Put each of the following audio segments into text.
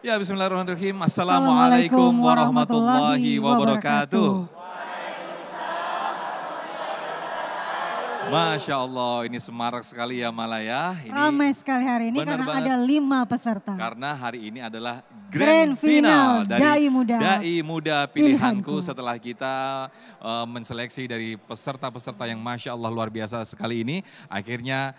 Ya, bismillahirrahmanirrahim. Assalamualaikum warahmatullahi wabarakatuh. Masya Allah, ini semarak sekali ya Mala ya. Ini ramai sekali hari ini karena banget. ada 5 peserta. Karena hari ini adalah Grand Final dari Dai Muda Pilihanku setelah kita menseleksi dari peserta-peserta yang Masya Allah luar biasa sekali ini. Akhirnya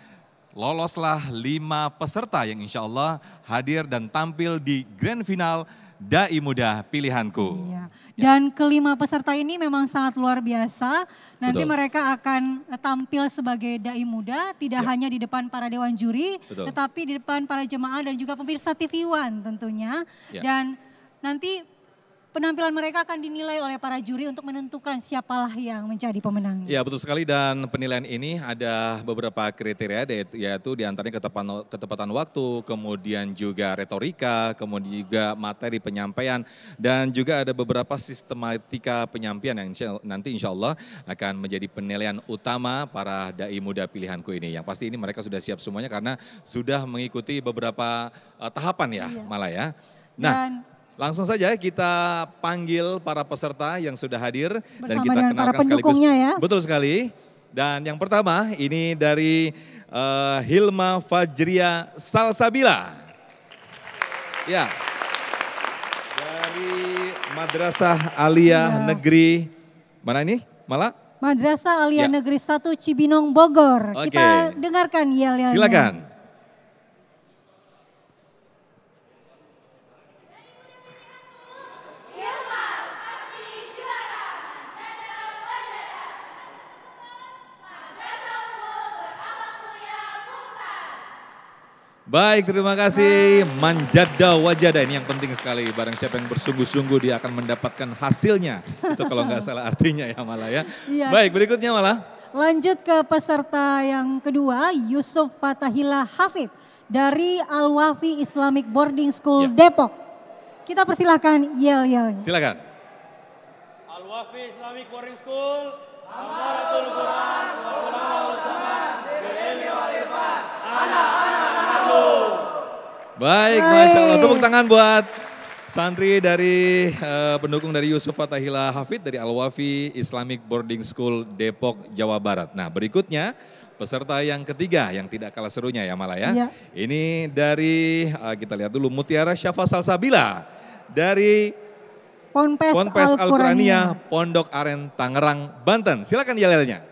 loloslah 5 peserta yang insya Allah hadir dan tampil di Grand Final Dai Muda Pilihanku. Iya. Dan kelima peserta ini memang sangat luar biasa. Nanti Betul. mereka akan tampil sebagai dai muda, tidak hanya di depan para dewan juri, Betul. tetapi di depan para jemaah dan juga pemirsa TV One tentunya. Ya. Dan nanti penampilan mereka akan dinilai oleh para juri untuk menentukan siapalah yang menjadi pemenangnya. Ya betul sekali, dan penilaian ini ada beberapa kriteria yaitu diantaranya ketepatan waktu, kemudian juga retorika, kemudian juga materi penyampaian, dan juga ada beberapa sistematika penyampaian yang nanti insya Allah akan menjadi penilaian utama para dai muda pilihanku ini. Yang pasti ini mereka sudah siap semuanya karena sudah mengikuti beberapa tahapan ya Mala ya. Nah, langsung saja kita panggil para peserta yang sudah hadir dan kita dengan kenalkan para pendukungnya ya. Betul sekali. Dan yang pertama ini dari Hilma Fajria Salsabila. Ya. Dari Madrasah Aliyah Negeri mana ini? Mala? Madrasah Aliyah Negeri 1 Cibinong Bogor. Oke. Kita dengarkan yel-yelnya. Silakan. Baik, terima kasih. Manjada wajada, ini yang penting sekali. Barang siapa yang bersungguh-sungguh dia akan mendapatkan hasilnya. Itu kalau nggak salah artinya ya Mala ya. Iya. Baik, berikutnya Mala. Lanjut ke peserta yang kedua, Yusuf Fatahillah Hafid dari Al-Wafi Islamic Boarding School Depok. Kita persilakan yel-yelnya. Silakan. Al-Wafi Islamic Boarding School, Amaratul Quran, wa Qur'anul Samad, bil ilmi wal irfan, anak-anak. Baik, Masya Allah. Tepuk tangan buat santri dari pendukung dari Yusuf Fatahillah Hafid dari Al-Wafi Islamic Boarding School Depok, Jawa Barat. Nah berikutnya peserta yang ketiga yang tidak kalah serunya ya Mala ya. Iya. Ini dari, kita lihat dulu, Mutiara Syafa Salsabila dari Ponpes Al-Qur'aniyah Pondok Aren Tangerang, Banten. Silakan yel-yelnya.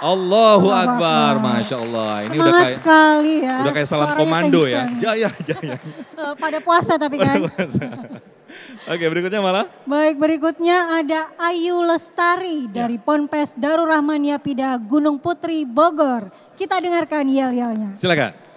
Allahu Akbar, Masya Allah. Ini udah kayak sekali ya. Udah kayak salam Suaranya komando kencang. ya. Jaya, jaya. Pada puasa tapi kan. Oke, berikutnya Mala. Baik, berikutnya ada Ayu Lestari dari Ponpes Darul Rahmaniyah Pida Gunung Putri Bogor. Kita dengarkan yel-yelnya. Silakan.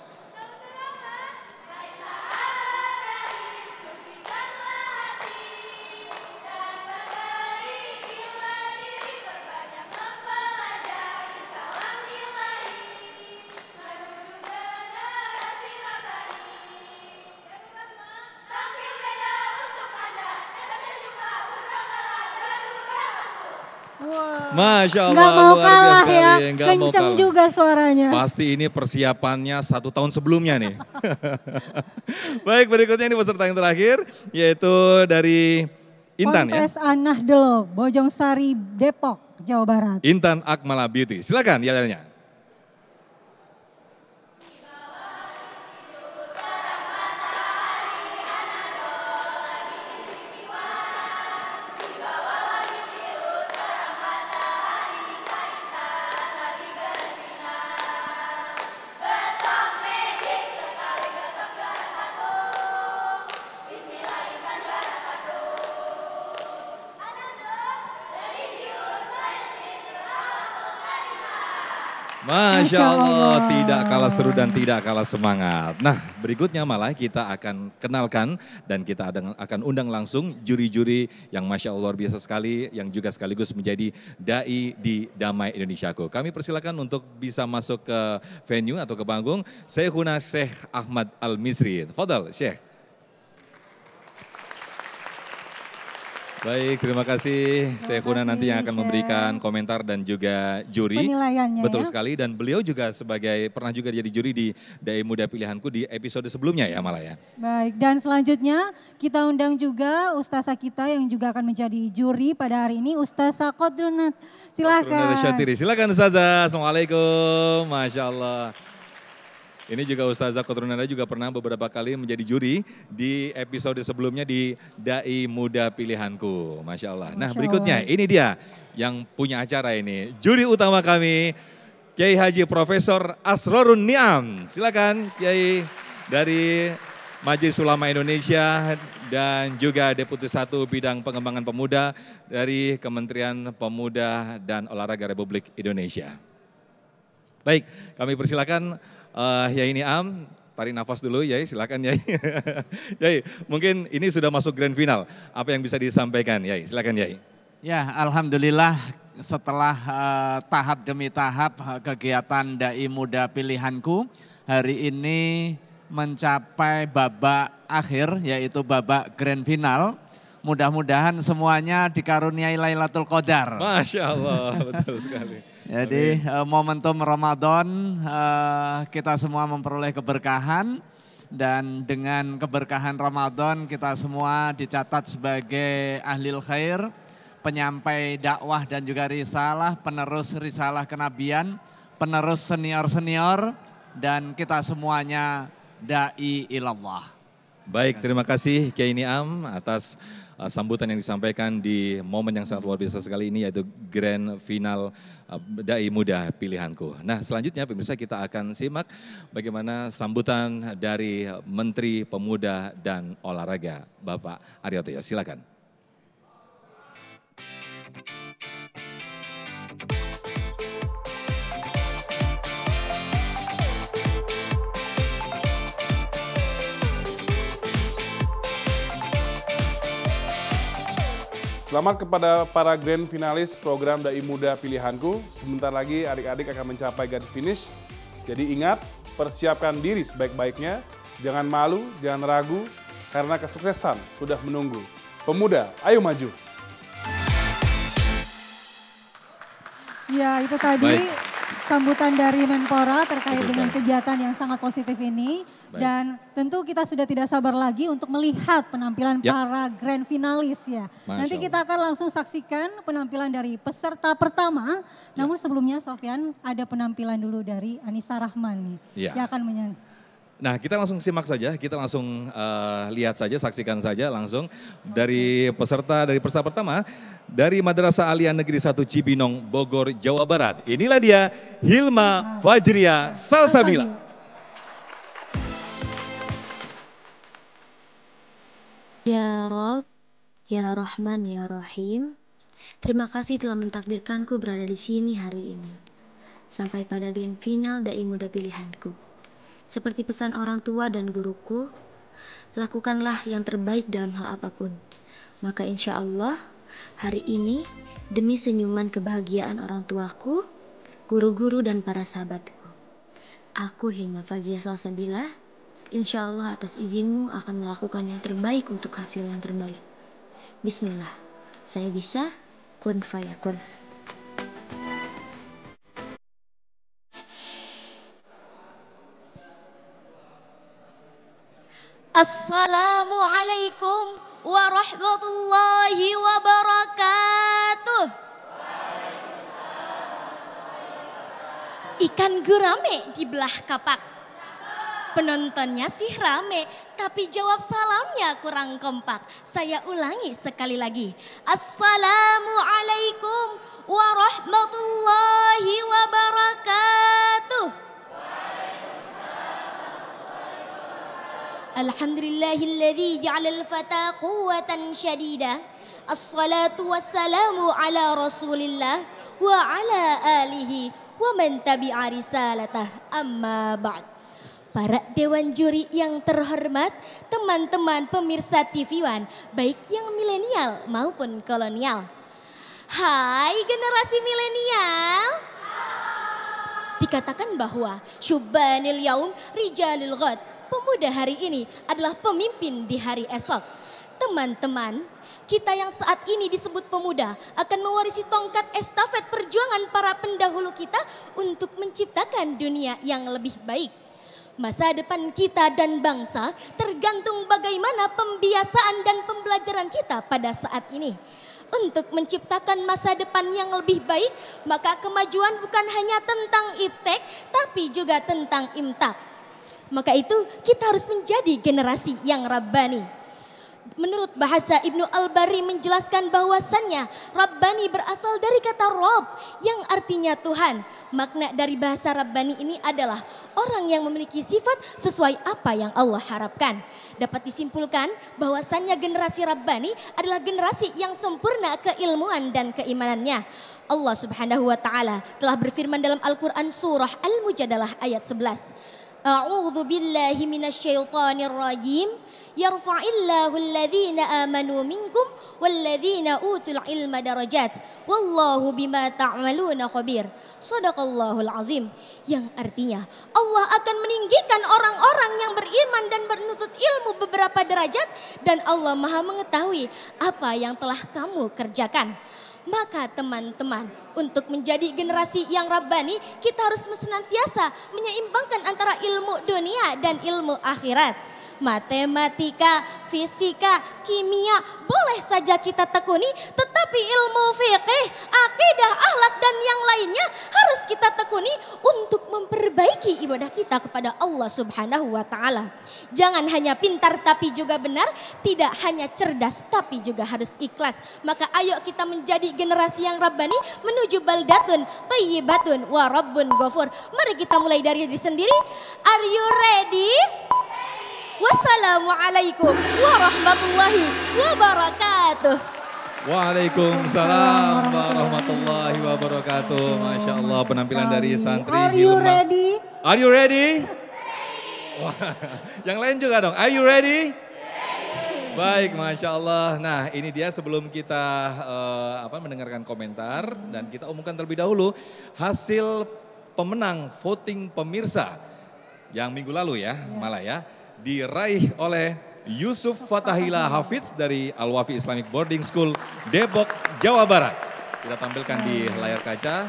Masya Allah, Nggak mau luar kalah biasa ya, sekali. Nggak mau kenceng kalah. juga suaranya. Pasti ini persiapannya 1 tahun sebelumnya nih. Baik, berikutnya ini peserta yang terakhir, yaitu dari Intan ya. Ponpes An-Nahdlatul Bojong Sari Depok, Jawa Barat. Intan Akmala Beauty, silakan yel-yelnya. Masya Allah, tidak kalah seru dan tidak kalah semangat. Nah berikutnya malah kita akan kenalkan dan kita akan undang langsung juri-juri yang Masya Allah luar biasa sekali, yang juga sekaligus menjadi dai di Damai Indonesiaku. Kami persilakan untuk bisa masuk ke venue atau ke panggung. Syekhuna Syekh Ahmad Al-Misri. Fadal Syekh. Baik, terima kasih Syekhuna nanti yang akan memberikan komentar dan juga juri. Penilaiannya Betul ya. sekali, dan beliau juga pernah juga jadi juri di Dai Muda Pilihanku di episode sebelumnya ya malah ya. Baik, dan selanjutnya kita undang juga Ustazah kita yang juga akan menjadi juri pada hari ini, Ustazah Qadrunat. Silakan. Silakan Ustazah, Assalamualaikum, Masya Allah. Ini juga Ustazah Qadrunada juga pernah beberapa kali menjadi juri di episode sebelumnya di Dai Muda Pilihanku. Masya Allah. Nah berikutnya ini dia yang punya acara ini. Juri utama kami Kiai Haji Profesor Asrorun Niam. Silakan Kiai dari Majelis Ulama Indonesia dan juga Deputi 1 Bidang Pengembangan Pemuda dari Kementerian Pemuda dan Olahraga Republik Indonesia. Baik, kami persilakan Yai Niam, tarik nafas dulu Yai, silakan Yai. Yai, mungkin ini sudah masuk grand final. Apa yang bisa disampaikan Yai? Silakan Yai. Ya, alhamdulillah setelah tahap demi tahap kegiatan Dai Muda Pilihanku hari ini mencapai babak akhir yaitu babak grand final. Mudah-mudahan semuanya dikaruniai Lailatul Qadar. Masya Allah, betul sekali. Jadi momentum Ramadan kita semua memperoleh keberkahan dan dengan keberkahan Ramadan kita semua dicatat sebagai ahlil khair, penyampai dakwah dan juga risalah, penerus risalah kenabian, penerus senior-senior dan kita semuanya da'i ilallah. Baik, terima kasih Kiai Niam atas sambutan yang disampaikan di momen yang sangat luar biasa sekali ini yaitu grand final Dai Muda Pilihanku. Nah selanjutnya pemirsa kita akan simak bagaimana sambutan dari Menteri Pemuda dan Olahraga Bapak Aryo Tejo. Silakan. Selamat kepada para grand finalis program Dai Muda Pilihanku. Sebentar lagi adik-adik akan mencapai garis finish. Jadi ingat, persiapkan diri sebaik-baiknya. Jangan malu, jangan ragu, karena kesuksesan sudah menunggu. Pemuda, ayo maju. Ya itu tadi. Baik. Sambutan dari Menpora terkait Betul dengan sekali. kegiatan yang sangat positif ini. Baik. Dan tentu kita sudah tidak sabar lagi untuk melihat penampilan Ya. para grand finalis ya. Masya Nanti kita Allah. akan langsung saksikan penampilan dari peserta pertama. Namun sebelumnya Sofyan ada penampilan dulu dari Anissa Rahman nih. Ya. Yang akan menyanyi. Nah kita langsung simak saja, kita langsung lihat saja, saksikan saja langsung dari peserta pertama dari Madrasah Aliyah Negeri 1 Cibinong, Bogor, Jawa Barat. Inilah dia Hilma Fajria Salsabila. Ya Rob, Ya Rahman, Ya Rahim, terima kasih telah mentakdirkanku berada di sini hari ini. Sampai pada grand final Dai Muda Pilihanku. Seperti pesan orang tua dan guruku, lakukanlah yang terbaik dalam hal apapun. Maka insya Allah, hari ini demi senyuman kebahagiaan orang tuaku, guru-guru dan para sahabatku. Aku Hilma Fajria Salsabila, insya Allah atas izinmu akan melakukan yang terbaik untuk hasil yang terbaik. Bismillah, saya bisa, kun fayakun. Assalamualaikum warahmatullahi wabarakatuh. Ikan gurame di belah kapak. Penontonnya sih rame, tapi jawab salamnya kurang kompak. Saya ulangi sekali lagi. Assalamualaikum warahmatullahi wabarakatuh. Alhamdulillahilladzi ja'alal fata quwwatan syadidah. Assalatu wassalamu ala rasulillah wa ala alihi wa man tabi'a risalatah, amma ba'd. Para dewan juri yang terhormat, teman-teman pemirsa TV One, baik yang milenial maupun kolonial. Hai generasi milenial. Dikatakan bahwa syubanil yaum rijalul ghad. Pemuda hari ini adalah pemimpin di hari esok. Teman-teman, Kita yang saat ini disebut pemuda akan mewarisi tongkat estafet perjuangan para pendahulu kita untuk menciptakan dunia yang lebih baik. Masa depan kita dan bangsa tergantung bagaimana pembiasaan dan pembelajaran kita pada saat ini. Untuk menciptakan masa depan yang lebih baik, maka kemajuan bukan hanya tentang iptek, tapi juga tentang imtak. Maka itu kita harus menjadi generasi yang rabbani. Menurut bahasa Ibnu Al-Bari menjelaskan bahwasannya Rabbani berasal dari kata Rob yang artinya Tuhan. Makna dari bahasa Rabbani ini adalah orang yang memiliki sifat sesuai apa yang Allah harapkan. Dapat disimpulkan bahwasannya generasi Rabbani adalah generasi yang sempurna keilmuan dan keimanannya. Allah Subhanahu wa taala telah berfirman dalam Al-Qur'an surah Al-Mujadalah ayat 11. A'udzu billahi minasyaitonir rajim. Yarfa'illahu alladhina amanu minkum walladhina utul ilma darajat wallahu bima ta'maluna khabir. Shadaqallahul azim. Yang artinya Allah akan meninggikan orang-orang yang beriman dan menuntut ilmu beberapa derajat dan Allah Maha mengetahui apa yang telah kamu kerjakan. Maka teman-teman, untuk menjadi generasi yang rabbani, kita harus senantiasa menyeimbangkan antara ilmu dunia dan ilmu akhirat. Matematika, fisika, kimia boleh saja kita tekuni, tetapi ilmu fikih, akidah, akhlak dan yang lainnya harus kita tekuni untuk memperbaiki ibadah kita kepada Allah Subhanahu wa taala. Jangan hanya pintar tapi juga benar, tidak hanya cerdas tapi juga harus ikhlas. Maka ayo kita menjadi generasi yang rabbani menuju baldatun thayyibatun wa rabbun ghafur. Mari kita mulai dari diri sendiri. Are you ready? Wassalamualaikum warahmatullahi wabarakatuh. Waalaikumsalam warahmatullahi wabarakatuh. Masya Allah penampilan dari santri. Are you ready? Are you ready? Wah, yang lain juga dong. Are you ready? Baik, Masya Allah. Nah ini dia sebelum kita mendengarkan komentar dan kita umumkan terlebih dahulu hasil pemenang voting pemirsa yang minggu lalu ya, malah ya. Diraih oleh Yusuf Fatahila Hafidz dari Al-Wafi Islamic Boarding School Depok, Jawa Barat. Kita tampilkan di layar kaca.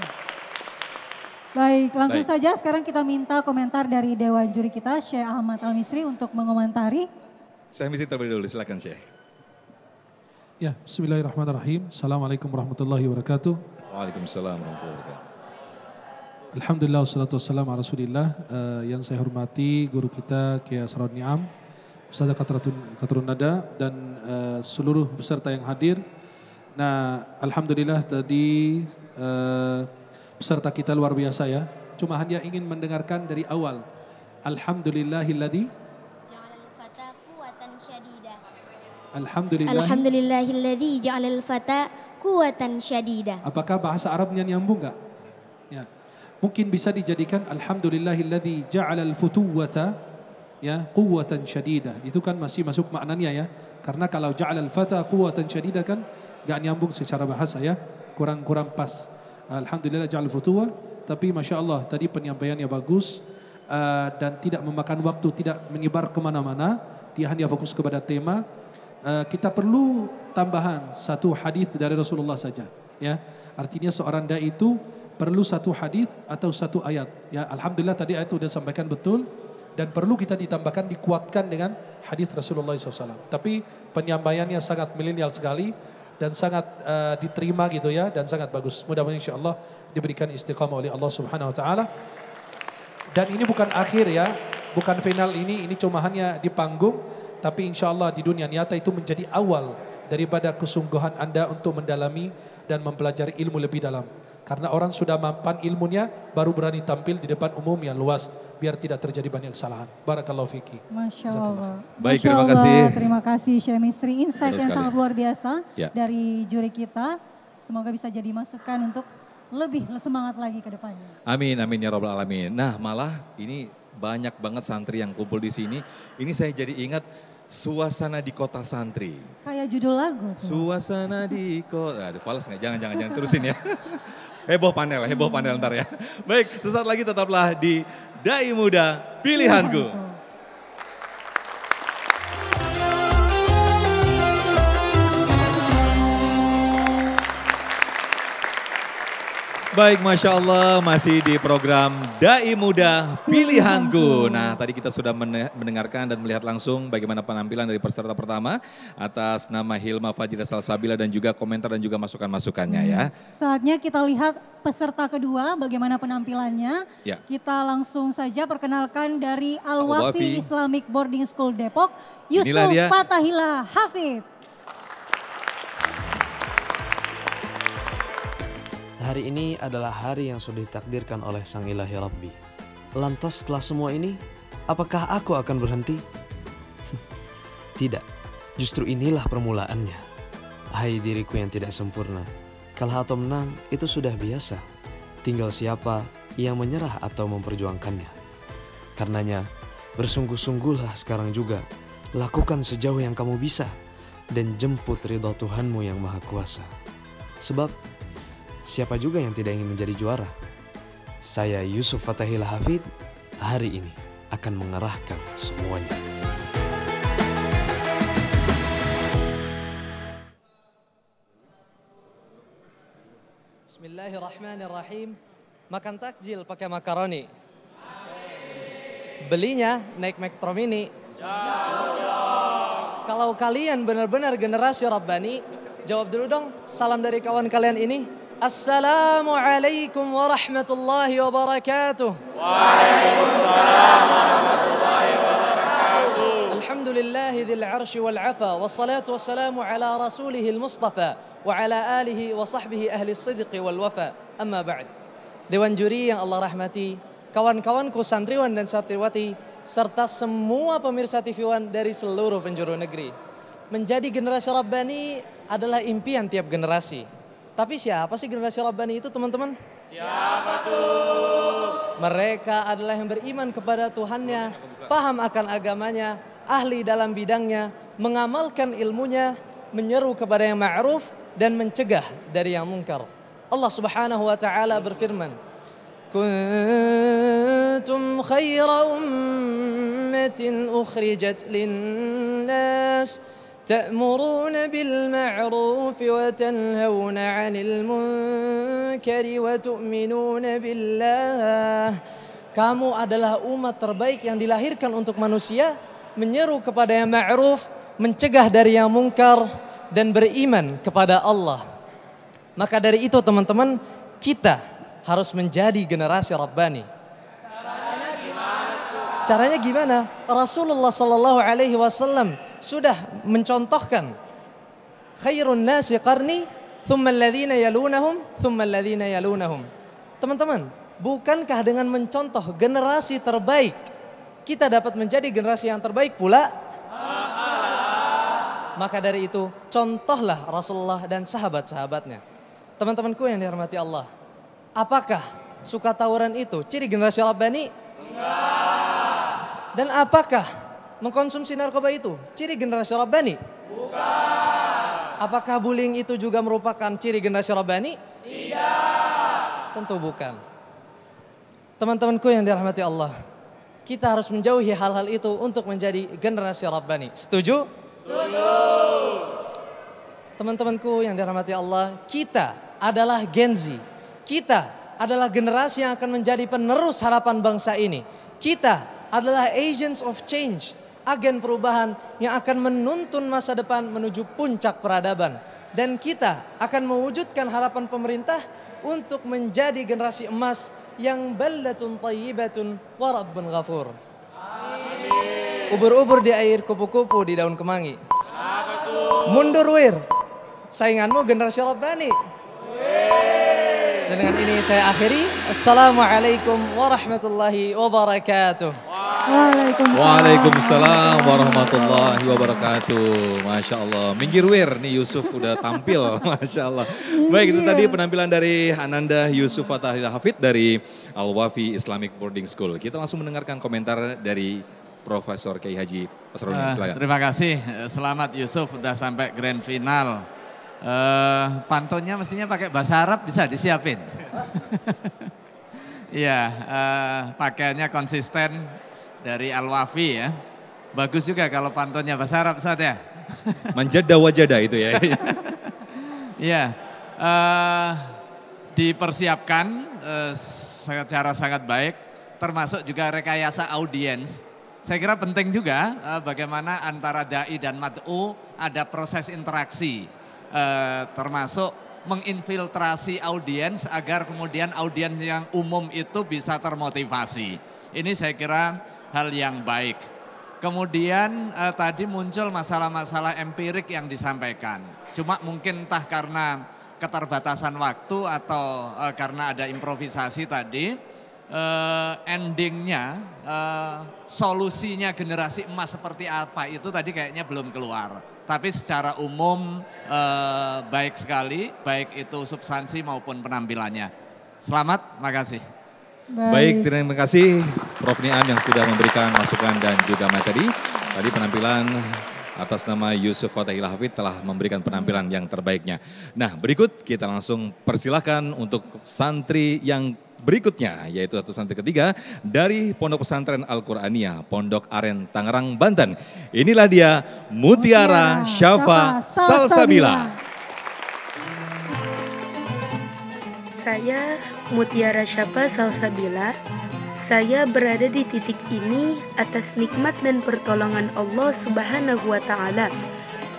Baik, langsung saja sekarang kita minta komentar dari Dewan Juri kita, Syekh Ahmad Al-Misri untuk mengomentari. Saya misi terlebih dahulu, silakan Syekh. Ya, bismillahirrahmanirrahim. Assalamualaikum warahmatullahi wabarakatuh. Waalaikumsalam warahmatullahi wabarakatuh. Alhamdulillah, wassalatu wassalamu ala rasulillah. Yang saya hormati guru kita Kiai Asrar Ni'am, Ustazah Qatratul Nada dan seluruh peserta yang hadir. Nah, alhamdulillah tadi peserta kita luar biasa ya. Cuma hanya ingin mendengarkan dari awal. Alhamdulillahilladzi Ja'alal fata quwwatan syadidah. Alhamdulillahilladzi ja'alal fata quwwatan syadidah. Apakah bahasa Arabnya nyambung enggak? Ya. Mungkin bisa dijadikan alhamdulillahilladzi ja'alal futuwata ya quwwatan syadidah. Itu kan masih masuk maknanya ya. Karena kalau ja'alal fata quwwatan syadidah kan enggak nyambung secara bahasa ya. Kurang pas. Alhamdulillah ja'al futuwa, tapi Masya Allah tadi penyampaiannya bagus dan tidak memakan waktu, tidak menyebar kemana-mana. Dia hanya fokus kepada tema. Kita perlu tambahan satu hadis dari Rasulullah saja ya. Artinya seorang dai itu perlu satu hadis atau satu ayat. Ya, alhamdulillah tadi ayat sudah sampaikan betul dan perlu kita ditambahkan, dikuatkan dengan hadis Rasulullah SAW. Tapi penyampaiannya sangat milenial sekali dan sangat diterima gitu ya dan sangat bagus. Mudah-mudahan insyaallah diberikan istiqamah oleh Allah Subhanahu wa taala. Dan ini bukan akhir ya, bukan final ini cuma hanya di panggung, tapi insyaallah di dunia nyata itu menjadi awal daripada kesungguhan Anda untuk mendalami dan mempelajari ilmu lebih dalam. Karena orang sudah mampan ilmunya baru berani tampil di depan umum yang luas biar tidak terjadi banyak kesalahan. Barakallahu fiki. Masya Allah. Baik, Masya terima Allah, kasih. Terima kasih Syekh Misri, insight yang sangat luar biasa ya. dari juri kita. Semoga bisa jadi masukan untuk lebih semangat lagi ke depannya. Amin, amin ya robbal alamin. Nah malah ini banyak banget santri yang kumpul di sini. Ini saya jadi ingat suasana di kota santri. Kayak judul lagu tuh. Suasana di kota. Aduh, fals nggak? Jangan terusin ya. Heboh panel ntar ya. Baik, sesaat lagi tetaplah di Dai Muda Pilihanku. Baik, Masya Allah masih di program Dai Muda Pilihanku. Nah, tadi kita sudah mendengarkan dan melihat langsung bagaimana penampilan dari peserta pertama atas nama Hilma Fajira Salsabila dan juga komentar dan juga masukan-masukannya ya. Saatnya kita lihat peserta kedua bagaimana penampilannya. Ya. Kita langsung saja perkenalkan dari Al-Wafi Islamic Boarding School Depok, Yusuf Inilah dia. Fatahillah Hafid. Hari ini adalah hari yang sudah ditakdirkan oleh Sang Ilahi Rabbi. Lantas setelah semua ini, apakah aku akan berhenti? Tidak, justru inilah permulaannya. Hai diriku yang tidak sempurna, kalah atau menang itu sudah biasa. Tinggal siapa yang menyerah atau memperjuangkannya. Karenanya, bersungguh-sungguhlah sekarang juga. Lakukan sejauh yang kamu bisa dan jemput ridha Tuhanmu yang Maha Kuasa. Sebab siapa juga yang tidak ingin menjadi juara? Saya Yusuf Fatahillah Hafid hari ini akan mengarahkan semuanya. Bismillahirrahmanirrahim. Makan takjil pakai makaroni. Belinya naik Metro Mini. Kalau kalian benar-benar generasi Rabbani, jawab dulu dong salam dari kawan kalian ini. Assalamualaikum warahmatullahi wabarakatuh. Waalaikumsalam warahmatullahi wabarakatuh. Alhamdulillahi dzil 'arsy wal 'afa wassalatu wassalamu ala rasulihil mustafa wa ala alihi wa sahbihi ahli sidqi wal wafa. Amma ba'd. Dewan juri yang Allah rahmati, kawan-kawanku santriwan dan santriwati serta semua pemirsa TV One dari seluruh penjuru negeri. Menjadi generasi Rabbani adalah impian tiap generasi. Tapi siapa sih generasi Rabbani itu teman-teman? Siapa tuh? Mereka adalah yang beriman kepada Tuhannya, paham akan agamanya, ahli dalam bidangnya, mengamalkan ilmunya, menyeru kepada yang ma'ruf dan mencegah dari yang mungkar. Allah Subhanahu wa taala berfirman, "Kuntum khaira ummatin ukhrijat lin-nas تأمرون بالمعروف وتنهون عن المنكر وتؤمنون بالله." Kamu adalah umat terbaik yang dilahirkan untuk manusia, menyeru kepada yang ma'ruf, mencegah dari yang mungkar, dan beriman kepada Allah. Maka dari itu teman-teman, kita harus menjadi generasi Rabbani. Caranya gimana? Rasulullah sallallahu alaihi wasallam sudah mencontohkan khairun nasi qarni thumma alladhina yalunahum thumma alladhina yalunahum. Teman-teman, bukankah dengan mencontoh generasi terbaik kita dapat menjadi generasi yang terbaik pula? Maka dari itu contohlah Rasulullah dan sahabat-sahabatnya. Teman-temanku yang dirahmati Allah, apakah suka tawuran itu ciri generasi Rabbani? Dan apakah mengkonsumsi narkoba itu ciri generasi Rabbani? Bukan. Apakah bullying itu juga merupakan ciri generasi Rabbani? Tidak. Tentu bukan. Teman-temanku yang dirahmati Allah, kita harus menjauhi hal-hal itu untuk menjadi generasi Rabbani. Setuju? Setuju. Teman-temanku yang dirahmati Allah, kita adalah Gen Z. Kita adalah generasi yang akan menjadi penerus harapan bangsa ini. Kita adalah agents of change, agen perubahan yang akan menuntun masa depan menuju puncak peradaban. Dan kita akan mewujudkan harapan pemerintah untuk menjadi generasi emas yang baldatun tayyibatun wa rabbun ghafur. Ubur-ubur di air, kupu-kupu di daun kemangi. Mundur wir, sainganmu generasi Rabbani. Dan dengan ini saya akhiri. Assalamualaikum warahmatullahi wabarakatuh. Waalaikumsalam warahmatullahi wabarakatuh. Masya Allah. Minggir wir nih Yusuf udah tampil. Masya Allah. Baik, itu tadi penampilan dari Ananda Yusuf Fatahillah Hafid dari Al-Wafi Islamic Boarding School. Kita langsung mendengarkan komentar dari Profesor Kiai Haji Asrorudin. Silakan. Terima kasih. Selamat Yusuf udah sampai grand final. Pantunnya mestinya pakai bahasa Arab, bisa disiapin. Iya, pakaiannya konsisten dari Al-Wafi ya. Bagus juga kalau pantunnya bahasa Arab, Ustaz ya. Manjada wajada itu ya. Iya, dipersiapkan secara sangat baik, termasuk juga rekayasa audiens. Saya kira penting juga bagaimana antara dai dan mad'u ada proses interaksi, termasuk menginfiltrasi audiens agar kemudian audiens yang umum itu bisa termotivasi. Ini saya kira hal yang baik. Kemudian tadi muncul masalah-masalah empirik yang disampaikan. Cuma mungkin entah karena keterbatasan waktu atau karena ada improvisasi tadi, endingnya, solusinya generasi emas seperti apa itu tadi kayaknya belum keluar. Tapi secara umum baik sekali, baik itu substansi maupun penampilannya. Selamat, makasih. Baik, terima kasih Prof. Niam yang sudah memberikan masukan dan juga materi. Tadi penampilan atas nama Yusuf Fathahillah Hafid telah memberikan penampilan yang terbaiknya. Nah, berikut kita langsung persilakan untuk santri yang berikutnya, yaitu satu santri ketiga dari Pondok Pesantren Al-Quraniyah, Pondok Aren, Tangerang, Banten. Inilah dia Mutiara Syafa Salsabila. Saya Mutiara Syafa Salsabila. Saya berada di titik ini atas nikmat dan pertolongan Allah Subhanahu wa Ta'ala.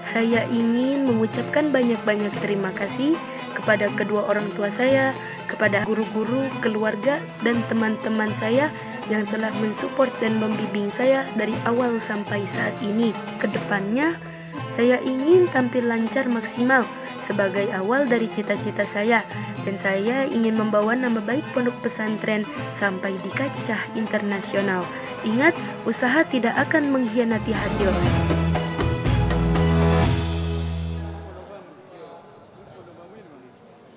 Saya ingin mengucapkan banyak-banyak terima kasih kepada kedua orang tua saya, kepada guru-guru, keluarga, dan teman-teman saya yang telah mensupport dan membimbing saya dari awal sampai saat ini. Kedepannya, saya ingin tampil lancar maksimal sebagai awal dari cita-cita saya, dan saya ingin membawa nama baik pondok pesantren sampai di kancah internasional. Ingat, usaha tidak akan mengkhianati hasil.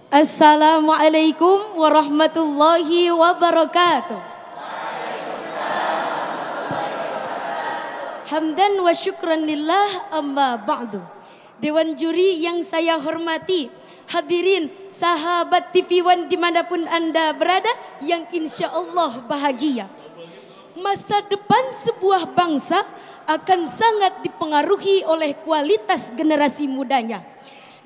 Assalamualaikum warahmatullahi wabarakatuh. Hamdan wa syukran lillah amma ba'du. Dewan juri yang saya hormati, hadirin sahabat TV One dimanapun Anda berada yang insya Allah bahagia. Masa depan sebuah bangsa akan sangat dipengaruhi oleh kualitas generasi mudanya.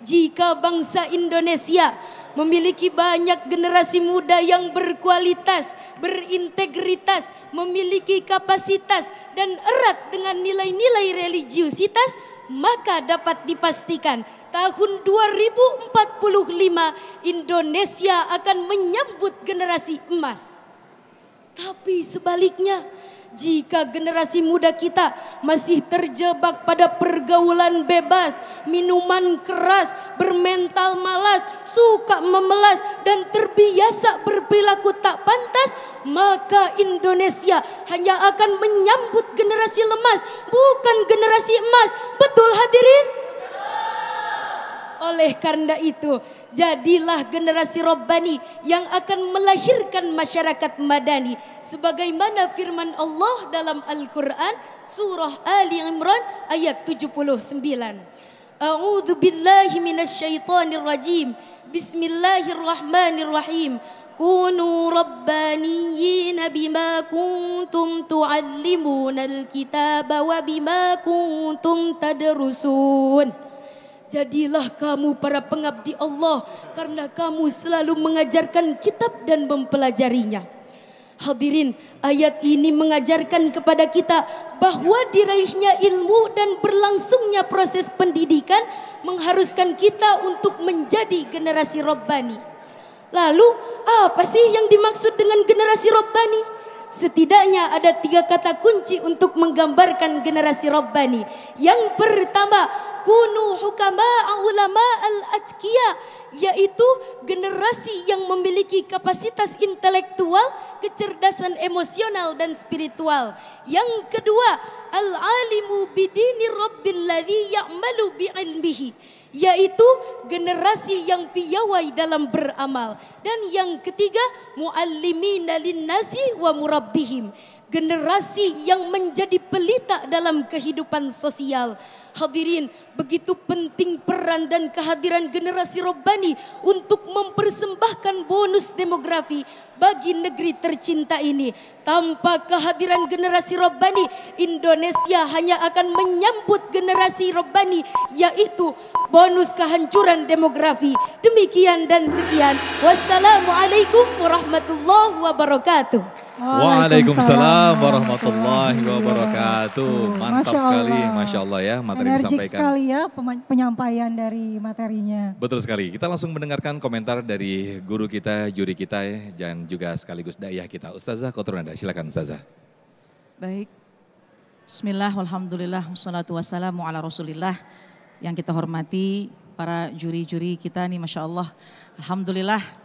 Jika bangsa Indonesia memiliki banyak generasi muda yang berkualitas, berintegritas, memiliki kapasitas dan erat dengan nilai-nilai religiusitas, maka dapat dipastikan tahun 2045 Indonesia akan menyambut generasi emas. Tapi sebaliknya, jika generasi muda kita masih terjebak pada pergaulan bebas, minuman keras, bermental malas, suka memelas, dan terbiasa berperilaku tak pantas, maka Indonesia hanya akan menyambut generasi lemas, bukan generasi emas. Betul hadirin? Oleh karena itu, jadilah generasi Rabbani yang akan melahirkan masyarakat madani. Sebagaimana firman Allah dalam Al-Quran, surah Ali Imran ayat 79. A'udzu billahi minasyaitonir rajim. Bismillahirrahmanirrahim. Kunu rabbaniyina bima kuntum tu'allimunal kitaba wa bima kuntum tadrusun. Jadilah kamu para pengabdi Allah karena kamu selalu mengajarkan kitab dan mempelajarinya. Hadirin, ayat ini mengajarkan kepada kita bahwa diraihnya ilmu dan berlangsungnya proses pendidikan mengharuskan kita untuk menjadi generasi Rabbani. Lalu, apa sih yang dimaksud dengan generasi Rabbani? Setidaknya ada 3 kata kunci untuk menggambarkan generasi Rabbani. Yang pertama, kunu hukama'a ulama al-atqiya, yaitu generasi yang memiliki kapasitas intelektual, kecerdasan emosional dan spiritual. Yang kedua, al-alimu bidini rabbil ladzi ya'malu bi'ilmihi, yaitu generasi yang piawai dalam beramal. Dan yang ketiga, muallimina linnasi wa murabbihim, generasi yang menjadi pelita dalam kehidupan sosial. Hadirin, begitu penting peran dan kehadiran generasi Robbani untuk mempersembahkan bonus demografi bagi negeri tercinta ini. Tanpa kehadiran generasi Robbani, Indonesia hanya akan menyambut generasi Robbani, yaitu bonus kehancuran demografi. Demikian dan sekian. Wassalamualaikum warahmatullahi wabarakatuh. Waalaikumsalam warahmatullahi wabarakatuh. Mantap sekali, Masya Allah ya materi yang Energik disampaikan. sekali ya penyampaian dari materinya. Betul sekali. Kita langsung mendengarkan komentar dari guru kita, juri kita ya, dan juga sekaligus daiyah kita. Ustazah Kotrunanda, silakan Ustazah. Baik. Bismillah, walhamdulillah, wassalatu wassalamu ala rasulillah. Yang kita hormati para juri-juri kita nih Masya Allah. Alhamdulillah.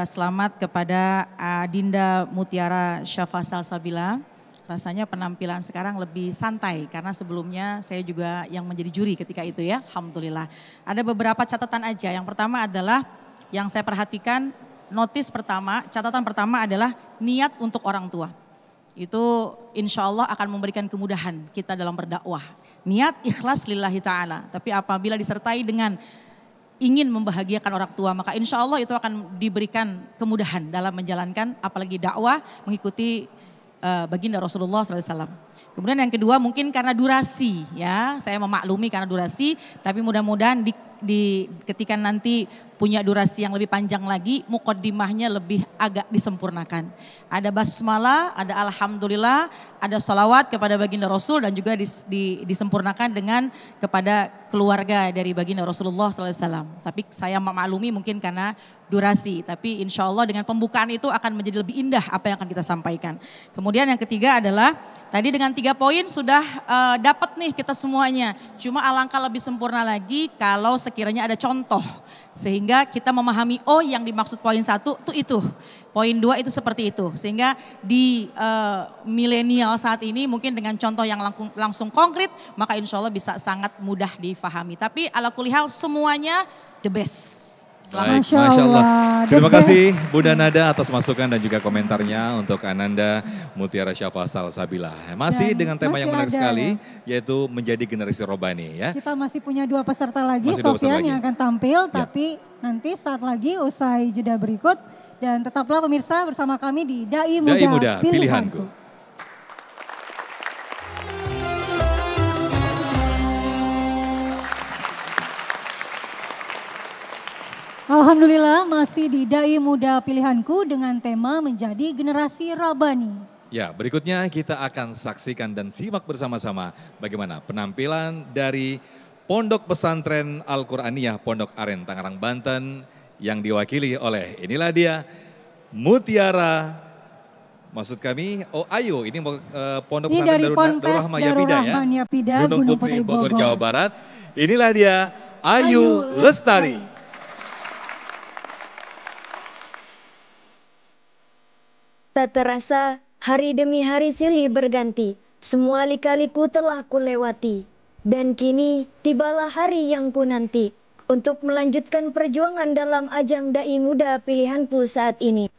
Selamat kepada Dinda Mutiara Syafa Salsabila. Rasanya penampilan sekarang lebih santai karena sebelumnya saya juga yang menjadi juri ketika itu ya. Alhamdulillah. Ada beberapa catatan aja. Yang pertama adalah yang saya perhatikan catatan pertama adalah niat untuk orang tua. Itu insya Allah akan memberikan kemudahan kita dalam berdakwah. Niat ikhlas lillahi ta'ala. Tapi apabila disertai dengan ingin membahagiakan orang tua, maka insya Allah itu akan diberikan kemudahan dalam menjalankan apalagi dakwah mengikuti baginda Rasulullah SAW. Kemudian yang kedua mungkin karena durasi ya, saya memaklumi karena durasi, tapi mudah-mudahan ketika nanti punya durasi yang lebih panjang lagi, muqaddimahnya lebih agak disempurnakan. Ada basmalah, ada alhamdulillah, ada salawat kepada baginda Rasul dan juga disempurnakan dengan kepada keluarga dari baginda Rasulullah SAW. Tapi saya memaklumi mungkin karena durasi, tapi insya Allah dengan pembukaan itu akan menjadi lebih indah apa yang akan kita sampaikan. Kemudian yang ketiga adalah tadi dengan 3 poin sudah dapat nih kita semuanya. Cuma alangkah lebih sempurna lagi kalau sekiranya ada contoh. Sehingga kita memahami yang dimaksud poin 1 tuh itu. Poin 2 itu seperti itu. Sehingga di milenial saat ini mungkin dengan contoh yang langsung konkret maka insya Allah bisa sangat mudah difahami. Tapi ala kulihal semuanya the best. Baik, Masya Allah. Terima kasih Bunda Nada atas masukan dan juga komentarnya untuk Ananda Mutiara Syafa Salsabila. Masih dengan tema yang menarik sekali yaitu menjadi generasi Robbani ya. Kita masih punya 2 peserta lagi, Sofyan yang akan tampil, tapi nanti saat lagi usai jeda berikut. Dan tetaplah pemirsa bersama kami di Dai Muda Pilihanku. Alhamdulillah masih di Dai Muda Pilihanku dengan tema menjadi generasi Rabbani. Ya, berikutnya kita akan saksikan dan simak bersama-sama bagaimana penampilan dari Pondok Pesantren Al-Quraniyah Pondok Aren Tangerang, Banten yang diwakili oleh inilah dia Mutiara. Maksud kami, Ayu, ini Pondok Pesantren Darul Rahmah Yapida ya. Gunung Putri Bogor, Jawa Barat. Inilah dia Ayu Lestari. Tak terasa, hari demi hari silih berganti, semua lika-liku telah kulewati. Dan kini, tibalah hari yang ku nanti, untuk melanjutkan perjuangan dalam ajang Dai Muda Pilihanku saat ini.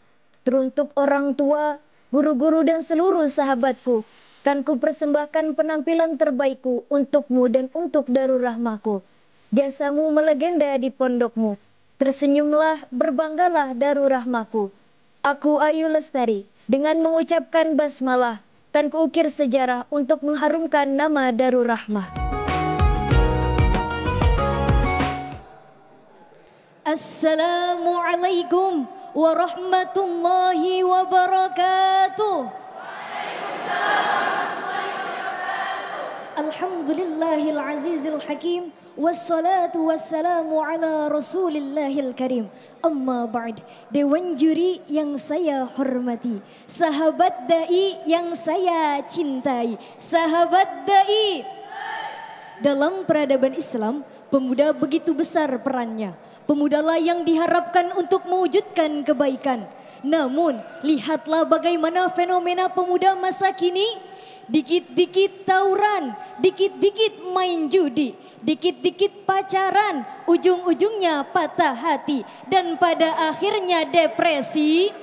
Teruntuk orang tua, guru-guru dan seluruh sahabatku, kan ku persembahkan penampilan terbaikku untukmu dan untuk Darul Rahmahku. Jasamu melegenda di pondokmu, tersenyumlah, berbanggalah Darul Rahmahku. Aku Ayu Lestari, dengan mengucapkan basmalah, kan kuukir sejarah untuk mengharumkan nama Darul Rahmah. Assalamualaikum warahmatullahi wabarakatuh. Alhamdulillahil azizil hakim. Wassalatu wassalamu ala rasulillahil karim. Amma ba'd. Dewan juri yang saya hormati, sahabat dai yang saya cintai, sahabat dai. Dalam peradaban Islam, pemuda begitu besar perannya. Pemudalah yang diharapkan untuk mewujudkan kebaikan. Namun, lihatlah bagaimana fenomena pemuda masa kini. Dikit-dikit tawuran, dikit-dikit main judi, dikit-dikit pacaran, ujung-ujungnya patah hati, dan pada akhirnya depresi.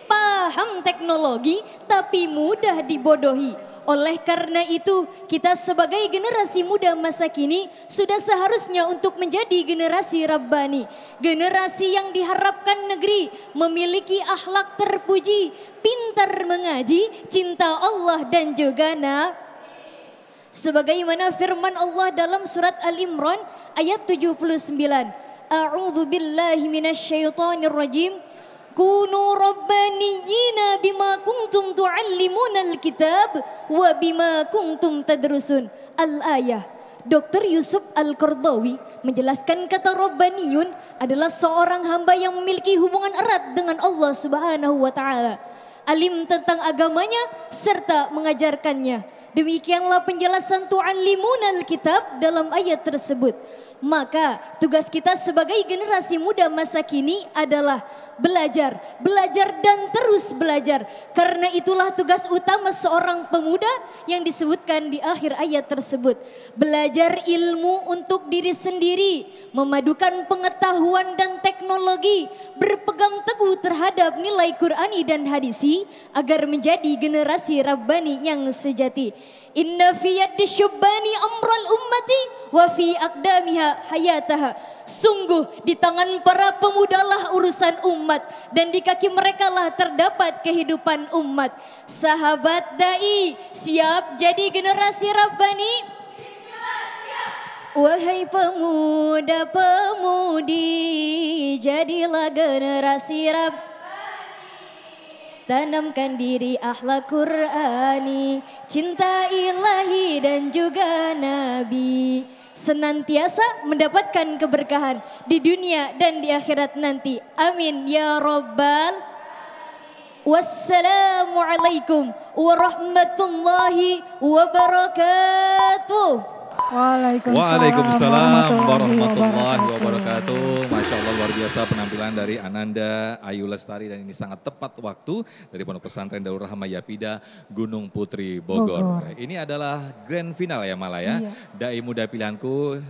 Paham teknologi tapi mudah dibodohi. Oleh karena itu, kita sebagai generasi muda masa kini sudah seharusnya untuk menjadi generasi Rabbani. Generasi yang diharapkan negeri memiliki akhlak terpuji, pintar mengaji, cinta Allah dan juga sebagaimana firman Allah dalam surat Al-Imran ayat 79. A'udzu billahi minasyaitonir rajim. Kunu rabbaniyina bima kuntum tuallimunal kitab wa bima kuntum tadrusun. Al-ayah. Dr. Yusuf Al-Qardawi menjelaskan kata rabbaniyun adalah seorang hamba yang memiliki hubungan erat dengan Allah Subhanahu wa taala. Alim tentang agamanya serta mengajarkannya. Demikianlah penjelasan tuallimunal kitab dalam ayat tersebut. Maka tugas kita sebagai generasi muda masa kini adalah belajar, belajar dan terus belajar. Karena itulah tugas utama seorang pemuda yang disebutkan di akhir ayat tersebut. Belajar ilmu untuk diri sendiri, memadukan pengetahuan dan teknologi, berpegang teguh terhadap nilai Qur'ani dan hadisi agar menjadi generasi Rabbani yang sejati. Inna fi yaddi syubbani amral ummati wa fi aqdamiha hayataha. Sungguh di tangan para pemudalah urusan umat dan di kaki mereka lah terdapat kehidupan umat. Sahabat dai, siap jadi generasi Rabbani? Wahai pemuda-pemudi, jadilah generasi Rabbani. Tanamkan diri akhlak Qur'ani, cinta ilahi dan juga Nabi. Senantiasa mendapatkan keberkahan di dunia dan di akhirat nanti. Amin ya Rabbal. Wassalamualaikum warahmatullahi wabarakatuh. Waalaikumsalam warahmatullahi wabarakatuh. Masya Allah, luar biasa penampilan dari Ananda Ayu Lestari dan ini sangat tepat waktu dari Pondok Pesantren Darul Rahmah Yapida Gunung Putri Bogor. Ini adalah grand final ya Mala ya. Iya. Dai Muda Pilihanku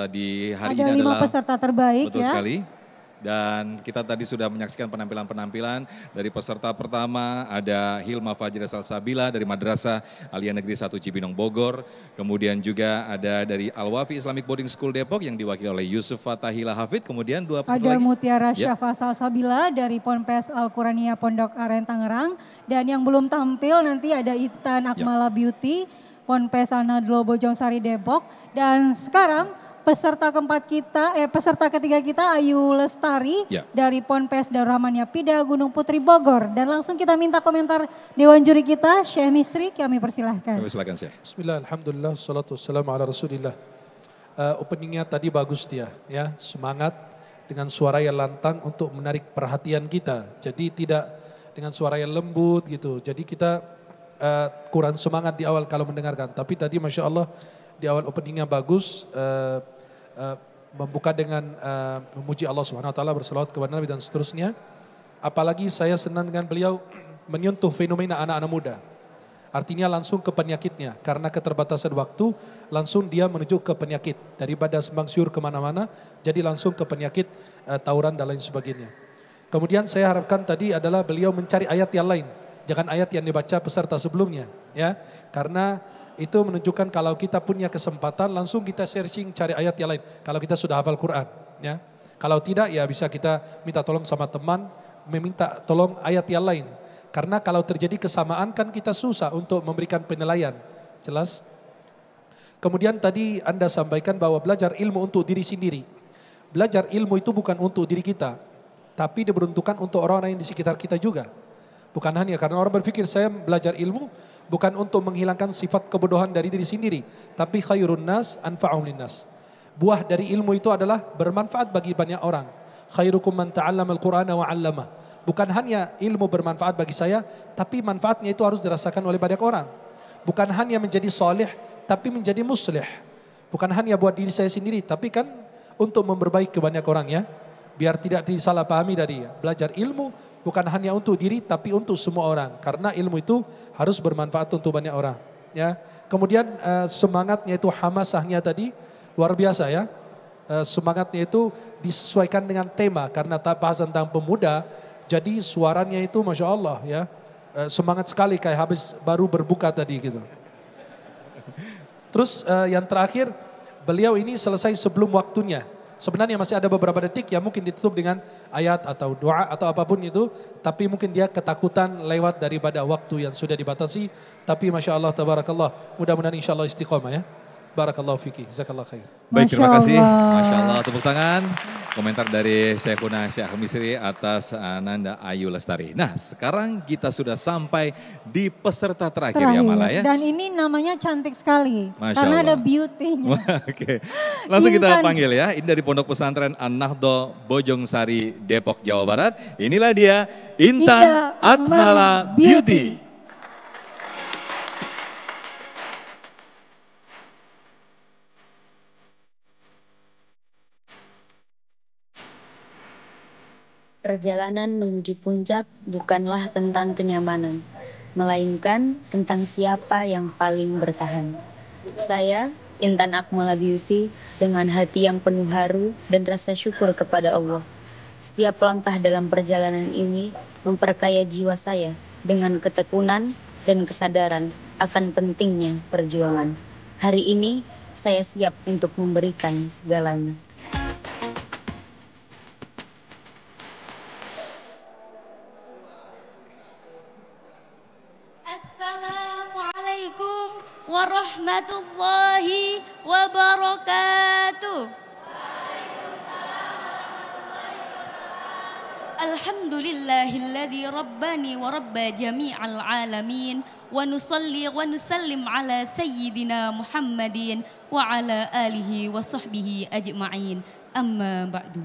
di hari Ada ini 5 adalah peserta terbaik betul ya. sekali. Dan kita tadi sudah menyaksikan penampilan-penampilan dari peserta pertama ada Hilma Fajra Salsabila dari Madrasah Alia Negeri 1 Cibinong Bogor. Kemudian juga ada dari Al-Wafi Islamic Boarding School Depok yang diwakili oleh Yusuf Fatahila Hafid. Kemudian 2 peserta Ada lagi. Mutiara Syafa Salsabila dari Ponpes Al-Qurania Pondok Aren Tangerang. Dan yang belum tampil nanti ada Intan Akmala Beauty, Ponpes Al-Nadlo Bojong Sari Depok. Dan sekarang peserta ketiga kita Ayu Lestari dari Ponpes Darul Rahman Yapida Gunung Putri Bogor. Dan langsung kita minta komentar Dewan Juri kita, Syekh Misri, kami persilahkan. Kami silakan Syekh. Bismillah, alhamdulillah, salatu wassalamu ala rasulillah. Openingnya tadi bagus dia, ya, semangat dengan suara yang lantang untuk menarik perhatian kita. Jadi tidak dengan suara yang lembut gitu. Jadi kita kurang semangat di awal kalau mendengarkan. Tapi tadi Masya Allah di awal openingnya bagus. Membuka dengan memuji Allah Subhanahu wa taala, berselawat kepada Nabi dan seterusnya. Apalagi saya senang dengan beliau menyentuh fenomena anak-anak muda. Artinya langsung ke penyakitnya, karena keterbatasan waktu langsung dia menuju ke penyakit. Daripada sembang siur kemana-mana, jadi langsung ke penyakit tawuran dan lain sebagainya. Kemudian saya harapkan tadi adalah beliau mencari ayat yang lain. Jangan ayat yang dibaca peserta sebelumnya, ya, karena itu menunjukkan kalau kita punya kesempatan langsung kita searching cari ayat yang lain. Kalau kita sudah hafal Quran, ya. Kalau tidak ya bisa kita minta tolong sama teman, meminta tolong ayat yang lain. Karena kalau terjadi kesamaan kan kita susah untuk memberikan penilaian. Jelas? Kemudian tadi Anda sampaikan bahwa belajar ilmu untuk diri sendiri. Belajar ilmu itu bukan untuk diri kita, tapi diperuntukkan untuk orang-orang yang di sekitar kita juga. Bukan hanya karena orang berpikir saya belajar ilmu bukan untuk menghilangkan sifat kebodohan dari diri sendiri, tapi khairun nas anfa'um linnas. Buah dari ilmu itu adalah bermanfaat bagi banyak orang. Khairukum man ta'allama al-Qur'ana wa 'allama. Bukan hanya ilmu bermanfaat bagi saya, tapi manfaatnya itu harus dirasakan oleh banyak orang. Bukan hanya menjadi soleh, tapi menjadi muslih. Bukan hanya buat diri saya sendiri, tapi kan untuk memperbaiki banyak orang ya. Biar tidak disalahpahami tadi ya. Belajar ilmu bukan hanya untuk diri tapi untuk semua orang. Karena ilmu itu harus bermanfaat untuk banyak orang. Ya. Kemudian semangatnya itu hamasahnya tadi luar biasa ya. Semangatnya itu disesuaikan dengan tema. Karena bahas tentang pemuda. Jadi suaranya itu Masya Allah ya. Semangat sekali kayak habis baru berbuka tadi gitu. Terus yang terakhir, beliau ini selesai sebelum waktunya. Sebenarnya masih ada beberapa detik yang mungkin ditutup dengan ayat atau doa atau apapun itu. Tapi mungkin dia ketakutan lewat daripada waktu yang sudah dibatasi. Tapi Masya Allah, Tabarakallah. Mudah-mudahan insya Allah istiqomah ya. Barakallahu fiki, jazakallah khair. Baik, terima kasih. Masya Allah, tepuk tangan. Komentar dari Syekhuna Syekh Misri atas Ananda Ayu Lestari. Nah, sekarang kita sudah sampai di peserta terakhir ya Mala ya. Dan ini namanya cantik sekali. Masya karena Allah. ada beauty-nya. Oke, langsung kita Intan. panggil ya. Ini dari Pondok Pesantren An-Nahdo Bojong Sari, Depok, Jawa Barat. Inilah dia Intan Atmala Beauty. Perjalanan menuju puncak bukanlah tentang kenyamanan, melainkan tentang siapa yang paling bertahan. Saya, Intan Akmala Beauty, dengan hati yang penuh haru dan rasa syukur kepada Allah. Setiap langkah dalam perjalanan ini memperkaya jiwa saya dengan ketekunan dan kesadaran akan pentingnya perjuangan. Hari ini saya siap untuk memberikan segalanya. Assalamualaikum warahmatullahi wabarakatuh. Alhamdulillahilladzi rabbani wa rabba jami'al alamin wa nusalli wa nusallim ala sayyidina Muhammadin wa ala alihi wa sahbihi ajma'in. Amma ba'du.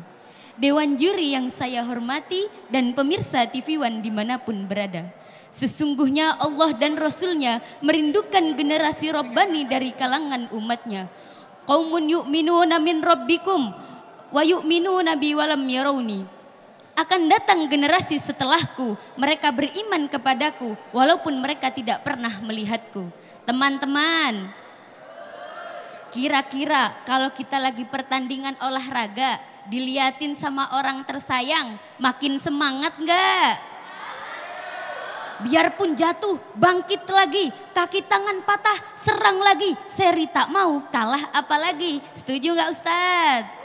Dewan juri yang saya hormati dan pemirsa TV One dimanapun berada. Sesungguhnya Allah dan Rasulnya merindukan generasi Rabbani dari kalangan umatnya. Qaumun yu'minuna min rabbikum wa yu'minuna bi walam yarawni. Akan datang generasi setelahku, mereka beriman kepadaku walaupun mereka tidak pernah melihatku. Teman-teman, kira-kira kalau kita lagi pertandingan olahraga, diliatin sama orang tersayang, makin semangat nggak? Biarpun jatuh, bangkit lagi, kaki tangan patah, serang lagi, seri tak mau, kalah apalagi. Setuju nggak Ustadz?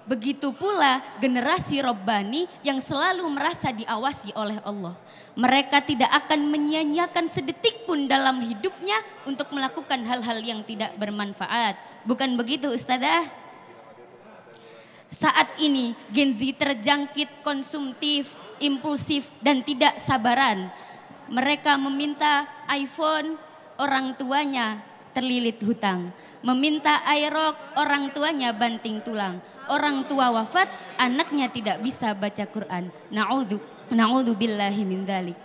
Begitu pula generasi Rabbani yang selalu merasa diawasi oleh Allah. Mereka tidak akan menyia-nyiakan sedetik pun dalam hidupnya untuk melakukan hal-hal yang tidak bermanfaat. Bukan begitu Ustazah? Saat ini Gen Z terjangkit konsumtif, impulsif dan tidak sabaran. Mereka meminta iPhone, orang tuanya terlilit hutang. Meminta aerok, orang tuanya banting tulang. Orang tua wafat, anaknya tidak bisa baca Quran. Na'udzu billahi min dzalik.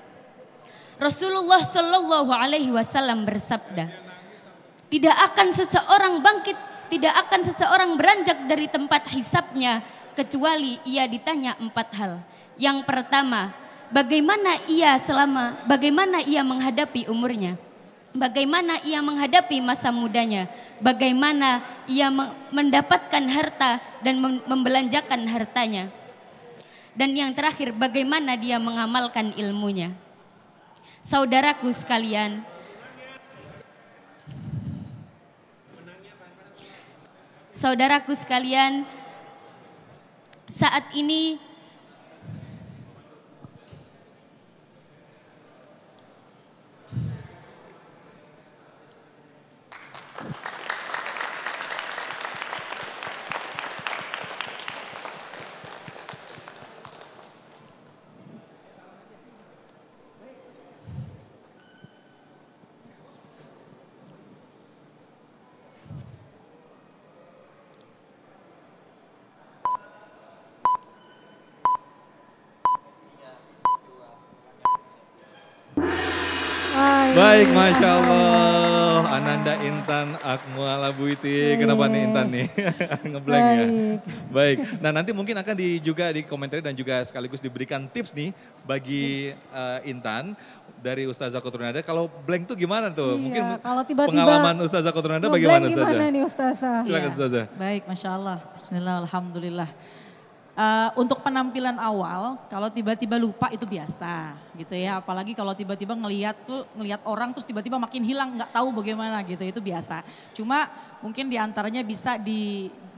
Rasulullah Shallallahu Alaihi Wasallam bersabda, tidak akan seseorang bangkit, tidak akan seseorang beranjak dari tempat hisabnya kecuali ia ditanya 4 hal. Yang pertama, bagaimana ia menghadapi umurnya? Bagaimana ia menghadapi masa mudanya, bagaimana ia mendapatkan harta dan membelanjakan hartanya. Dan yang terakhir, bagaimana dia mengamalkan ilmunya. Saudaraku sekalian, saat ini Baik, Masya Allah. Ananda Intan Akmala Beauty. Kenapa nih Intan nih? Ngeblank ya. Baik. Nah nanti mungkin akan juga dikomentari dan juga sekaligus diberikan tips nih bagi Intan dari Ustazah Kotrunada. Kalau blank tuh gimana tuh? Iya, mungkin kalau tiba-tiba pengalaman Ustazah Kotrunada bagaimana Ustazah? Gimana nih Ustazah? Silakan Ustazah. Baik, Masya Allah. Bismillah, Alhamdulillah. Untuk penampilan awal, kalau tiba-tiba lupa itu biasa gitu ya. Apalagi kalau tiba-tiba ngelihat orang terus tiba-tiba makin hilang, nggak tahu bagaimana gitu, itu biasa. Cuma mungkin diantaranya bisa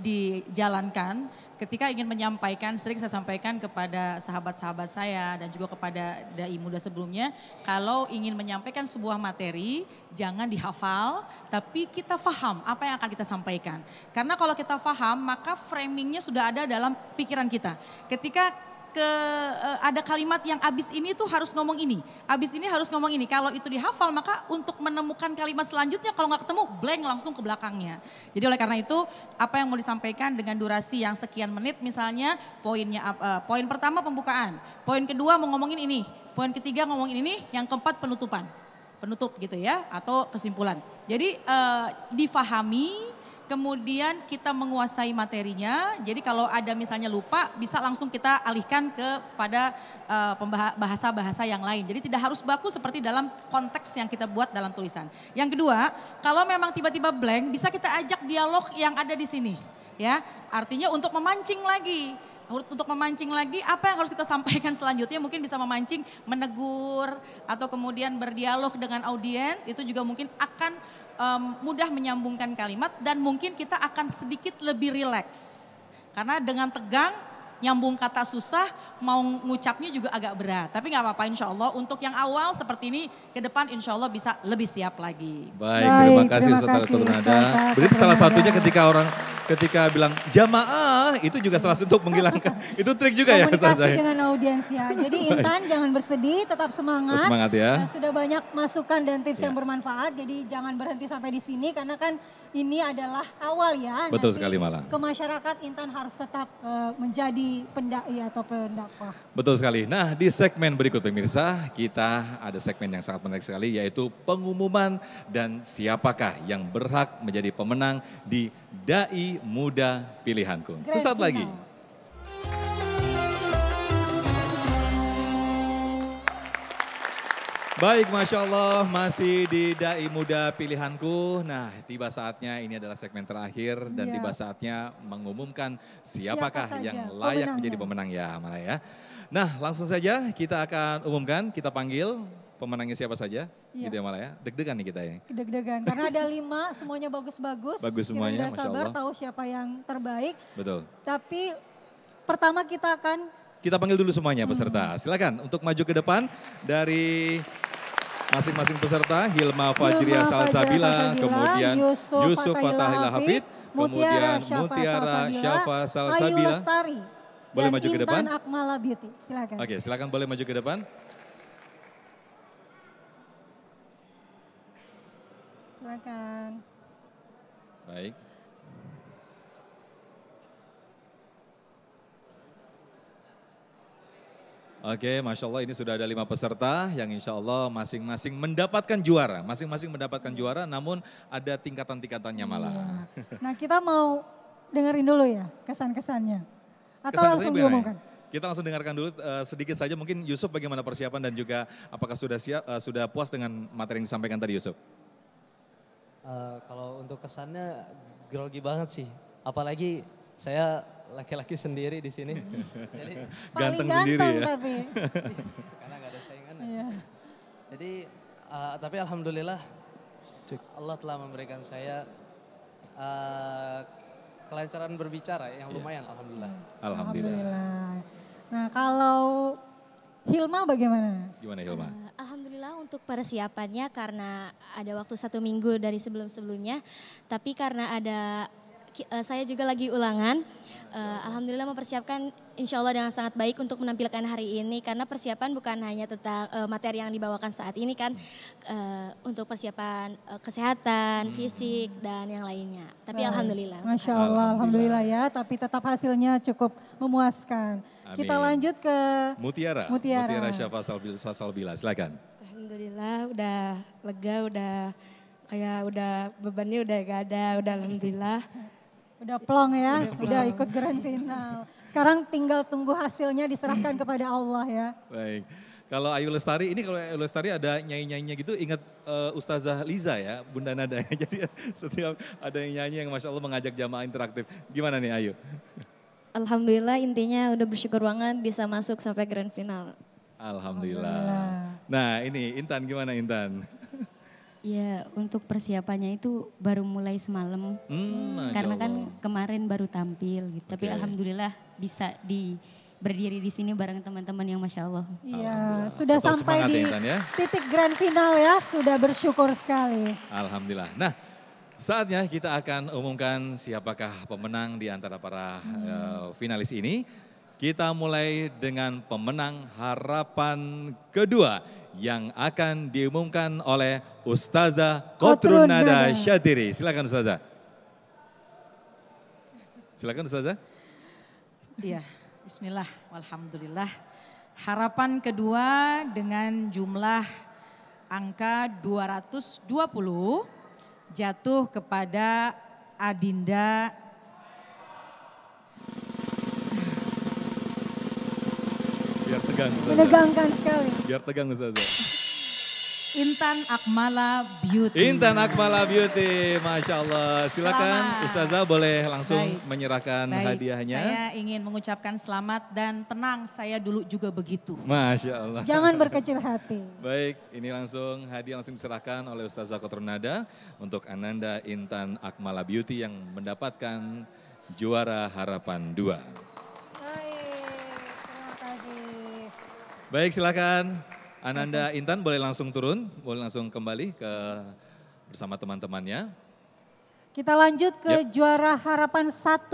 dijalankan ketika ingin menyampaikan, sering saya sampaikan kepada sahabat-sahabat saya dan juga kepada dai muda sebelumnya, kalau ingin menyampaikan sebuah materi, jangan dihafal, tapi kita faham apa yang akan kita sampaikan. Karena kalau kita faham, maka framingnya sudah ada dalam pikiran kita. Ketika ada kalimat yang abis ini tuh harus ngomong ini, abis ini harus ngomong ini. Kalau itu dihafal, maka untuk menemukan kalimat selanjutnya kalau nggak ketemu, blank langsung ke belakangnya. Jadi oleh karena itu, apa yang mau disampaikan dengan durasi yang sekian menit, misalnya poinnya, poin pertama pembukaan, poin kedua mau ngomongin ini, poin ketiga ngomongin ini, yang keempat penutup gitu ya, atau kesimpulan. Jadi difahami. Kemudian kita menguasai materinya, jadi kalau ada misalnya lupa bisa langsung kita alihkan kepada bahasa-bahasa yang lain. Jadi tidak harus baku seperti dalam konteks yang kita buat dalam tulisan. Yang kedua, kalau memang tiba-tiba blank bisa kita ajak dialog yang ada di sini. Ya, artinya untuk memancing lagi. Untuk memancing lagi apa yang harus kita sampaikan selanjutnya, mungkin bisa memancing, menegur, atau kemudian berdialog dengan audiens, itu juga mungkin akan mudah menyambungkan kalimat dan mungkin kita akan sedikit lebih rileks. Karena dengan tegang, nyambung kata susah, mau ngucapnya juga agak berat. Tapi nggak apa-apa insya Allah, untuk yang awal seperti ini ke depan insya Allah bisa lebih siap lagi. Baik, terima kasih Ustaz Nada. Berarti salah satunya ketika bilang jamaah, itu juga salah satu untuk menghilangkan, itu trik juga ya Ustaz. Komunikasi dengan audiens ya. Jadi Intan jangan bersedih, tetap semangat. Semangat ya. Dan sudah banyak masukan dan tips yang bermanfaat, jadi jangan berhenti sampai di sini karena kan ini adalah awal ya. Betul sekali malah. Ke masyarakat Intan harus tetap menjadi pendai atau pendakwah. Betul sekali. Nah, di segmen berikut pemirsa, kita ada segmen yang sangat menarik sekali, yaitu pengumuman dan siapakah yang berhak menjadi pemenang di Dai Muda Pilihanku. Sesaat lagi. Baik, Masya Allah, masih di Dai Muda Pilihanku. Nah, tiba saatnya, ini adalah segmen terakhir dan tiba saatnya mengumumkan siapakah yang layak menjadi pemenang ya, Malah ya. Nah, langsung saja kita akan umumkan, kita panggil pemenangnya siapa saja, gitu ya Malah ya. Deg-degan nih kita ya. Deg-degan, karena ada 5, semuanya bagus-bagus. Bagus semuanya, Masya Allah. Sabar tahu siapa yang terbaik. Betul. Tapi pertama kita panggil dulu semuanya peserta. Silakan untuk maju ke depan dari masing-masing peserta, Hilma Fajriya Salsabila, kemudian Yusuf Fatahila Hafid, kemudian Mutiara Syafa Salsabila. Boleh maju ke depan? Intan Akmala Beauty, silakan. Oke, silakan boleh maju ke depan. Silakan. Baik. Oke, Masya Allah ini sudah ada 5 peserta yang insya Allah masing-masing mendapatkan juara. Masing-masing mendapatkan juara namun ada tingkatan-tingkatannya malah. Nah kita mau dengerin dulu ya kesan-kesannya. Atau langsung diumumkan? Kita langsung dengarkan dulu sedikit saja, mungkin Yusuf bagaimana persiapan dan juga apakah sudah siap, sudah puas dengan materi yang disampaikan tadi Yusuf? Kalau untuk kesannya grogi banget sih, apalagi saya laki-laki sendiri di sini. Jadi, ganteng sendiri ya. Tapi. Karena gak ada saingan. Iya. Jadi tapi alhamdulillah Allah telah memberikan saya kelancaran berbicara yang lumayan alhamdulillah. Alhamdulillah. Nah kalau Hilma bagaimana? Gimana Hilma? Alhamdulillah untuk persiapannya karena ada waktu 1 minggu dari sebelum-sebelumnya. Tapi karena saya juga lagi ulangan, alhamdulillah mempersiapkan insya Allah dengan sangat baik untuk menampilkan hari ini. Karena persiapan bukan hanya tentang materi yang dibawakan saat ini kan, untuk persiapan kesehatan, fisik dan yang lainnya. Tapi alhamdulillah. Masya Allah, alhamdulillah ya, tapi tetap hasilnya cukup memuaskan. Amin. Kita lanjut ke Mutiara Syafa Salsabila, silakan. Alhamdulillah udah lega, udah bebannya udah gak ada, udah alhamdulillah. Udah plong ya, udah ikut grand final. Sekarang tinggal tunggu hasilnya diserahkan kepada Allah ya. Baik, kalau Ayu Lestari, ini kalau Ayu Lestari ada nyanyi-nyanyinya gitu, ingat Ustazah Liza ya, Bunda Nada. Jadi setiap ada yang nyanyi yang Masya Allah mengajak jamaah interaktif. Gimana nih Ayu? Alhamdulillah intinya udah bersyukur banget bisa masuk sampai grand final. Alhamdulillah. Nah ini Intan gimana Intan? Ya untuk persiapannya itu baru mulai semalam. Karena kan kemarin baru tampil gitu. Tapi alhamdulillah bisa berdiri di sini bareng teman-teman yang Masya Allah. Iya, sudah Tetap sampai semangat di ya, Intan, ya. titik grand final ya, sudah bersyukur sekali. Alhamdulillah. Nah, saatnya kita akan umumkan siapakah pemenang di antara para finalis ini. Kita mulai dengan pemenang harapan kedua yang akan diumumkan oleh Ustazah Qotrun Nada Syatiri. Silakan Ustazah. Silakan Ustazah. Iya, bismillah, walhamdulillah. Harapan kedua dengan jumlah angka 220 jatuh kepada Adinda Biar tegang Ustazah. Menegangkan sekali. Biar tegang Ustazah. Intan Akmala Beauty. Intan Akmala Beauty, Masya Allah. Silakan Ustazah boleh langsung menyerahkan hadiahnya. Saya ingin mengucapkan selamat dan tenang, saya dulu juga begitu. Masya Allah. Jangan berkecil hati. Baik, ini langsung hadiah langsung diserahkan oleh Ustazah Qotrun Nada untuk Ananda Intan Akmala Beauty yang mendapatkan juara harapan 2. Baik, silakan Ananda Intan boleh langsung turun, boleh langsung kembali ke bersama teman-temannya. Kita lanjut ke juara harapan 1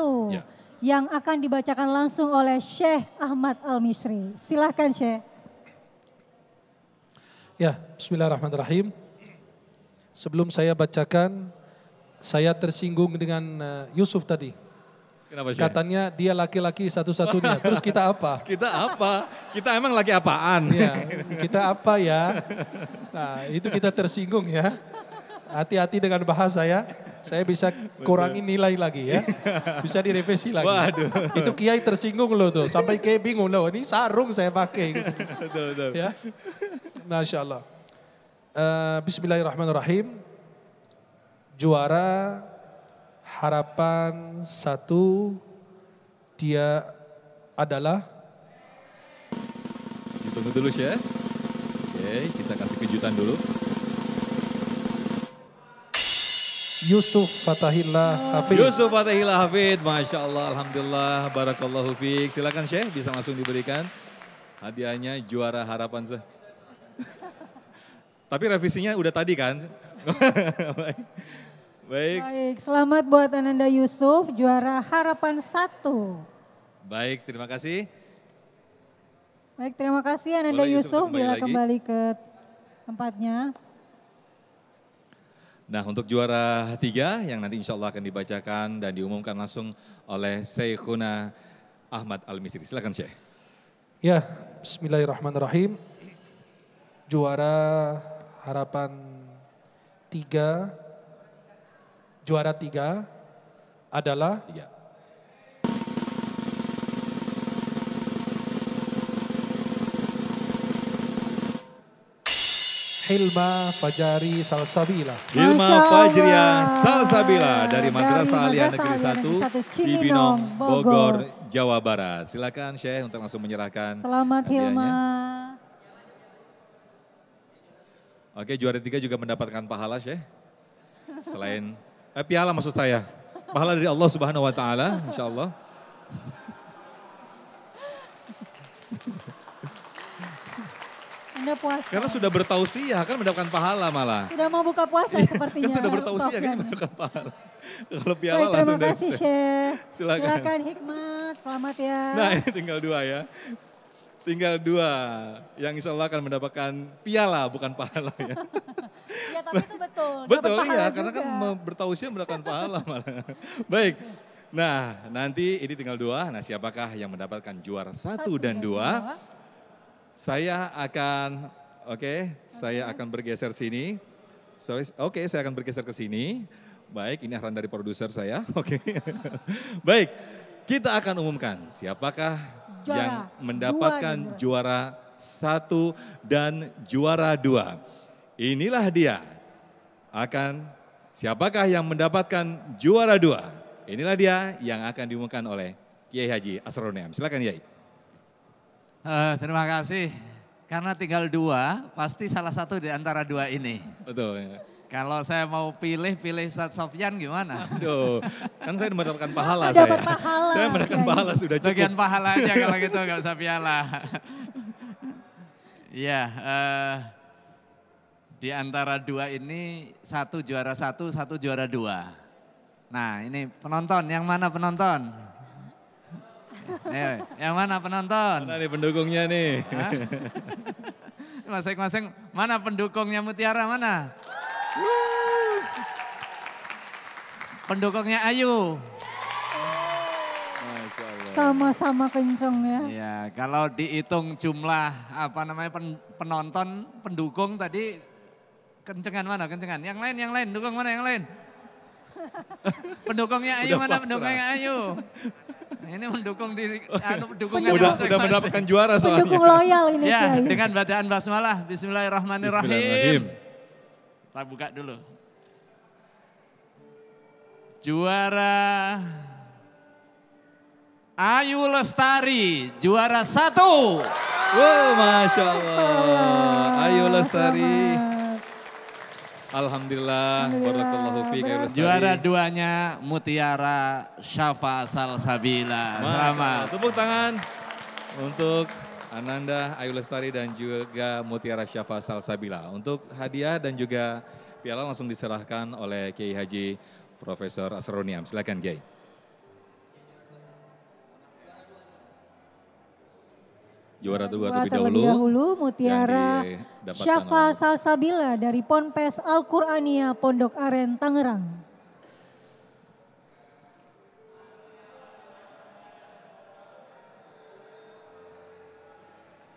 yang akan dibacakan langsung oleh Syekh Ahmad Al-Misri. Silahkan Syekh. Ya, bismillahirrahmanirrahim. Sebelum saya bacakan, saya tersinggung dengan Yusuf tadi. Kenapa Syekh? Katanya dia laki-laki satu-satunya, terus kita apa? Kita apa? Kita emang laki apaan? Ya, kita apa ya? Nah itu kita tersinggung ya. Hati-hati dengan bahasa ya. Saya bisa kurangi nilai lagi ya. Bisa direvisi lagi. Waduh. Itu kiai tersinggung loh tuh. Sampai kiai bingung loh. Ini sarung saya pakai. Gitu. Betul. Ya. Masya Allah. Bismillahirrahmanirrahim. Juara harapan 1 dia adalah. Ditunggu dulu Syekh. Oke, kita kasih kejutan dulu. Yusuf Fatahillah Hafid. Yusuf Fatahillah Hafid, Masya Allah, Alhamdulillah, Barakallahu Fiik. Silakan Syekh, bisa langsung diberikan hadiahnya juara harapan Syekh. Tapi revisinya udah tadi kan? Baik. Baik, selamat buat Ananda Yusuf, juara harapan 1. Baik, terima kasih. Baik, terima kasih Ananda Boleh Yusuf Yusuf, bila lagi. kembali ke tempatnya. Nah untuk juara 3 yang nanti insya Allah akan dibacakan dan diumumkan langsung oleh Syekhuna Ahmad Al-Misri. Silakan Syekh. Ya, bismillahirrahmanirrahim. Juara harapan 3, juara 3 adalah Hilma Fajari Salsabila. Hilma Fajria Salsabila dari Madrasah Aliyah Negeri 1 Cibinong, Bogor, Jawa Barat. Silakan Syekh untuk langsung menyerahkan. Selamat hadiahnya. Hilma. Oke, juara 3 juga mendapatkan pahala Syekh. Selain piala maksud saya. Pahala dari Allah Subhanahu wa taala, insyaallah. Anda puasa. Karena sudah bertausiah kan mendapatkan pahala malah. Sudah mau buka puasa sepertinya. Kan sudah bertausiah kan mendapatkan pahala. Kalau piala Baik, langsung terima kasih Syekh. Silakan. Silakan Hikmat, selamat ya. Nah ini tinggal 2 ya. Tinggal 2 yang insya Allah akan mendapatkan piala bukan pahala ya. Ya tapi itu betul. Betul dapat iya pahala karena juga. kan bertausiah mendapatkan pahala malah. Baik. Nah nanti ini tinggal 2. Nah siapakah yang mendapatkan juara 1 dan 2? Saya akan, saya akan bergeser sini. Saya akan bergeser ke sini. Baik, ini arahan dari produser saya. Baik, kita akan umumkan siapakah yang mendapatkan juara 1 dan juara 2. Inilah dia. Siapakah yang mendapatkan juara 2? Inilah dia yang akan diumumkan oleh Kiai Haji Asrorun Niam. Silakan Kiai. Terima kasih. Karena tinggal dua, pasti salah satu di antara dua ini. Betul. Ya. Kalau saya mau pilih Ustadz Sofyan gimana? Aduh, kan saya mendapatkan pahala Dapat pahala. Saya mendapatkan pahala sudah cukup. Bagian pahala aja kalau gitu, nggak usah piala. Iya, di antara dua ini satu juara satu, satu juara dua. Nah ini penonton, yang mana penonton? Yang mana penonton? Mana nih pendukungnya nih? Masing-masing, mana pendukungnya Mutiara mana? Pendukungnya Ayu. Sama-sama kenceng ya. Iya, kalau dihitung jumlah penonton, pendukung tadi kencengan mana? Kencengan. Yang lain, dukung mana yang lain? Pendukungnya Ayu mana? Pendukungnya Ayu. Ini mendukung dukungnya sudah mendapatkan juara soalnya. Pendukung loyal ini ya, Kiai. dengan bacaan basmalah. Bismillahirrahmanirrahim. Kita buka dulu. Juara Ayu Lestari, juara 1. Wow, Masya Allah. Ayu Lestari. Alhamdulillah, barakallahu fiik Ayu Lestari. Juara 2-nya Mutiara Syafa Salsabila. Selamat. Tepuk tangan untuk Ananda, Ayu Lestari dan juga Mutiara Syafa Salsabila. Untuk hadiah dan juga piala langsung diserahkan oleh Kiai Haji Profesor Asrorun Niam. Silakan Kiai. Juara terlebih dahulu Mutiara Syafa Salsabila dari Ponpes Al-Qur'aniyah Pondok Aren Tangerang.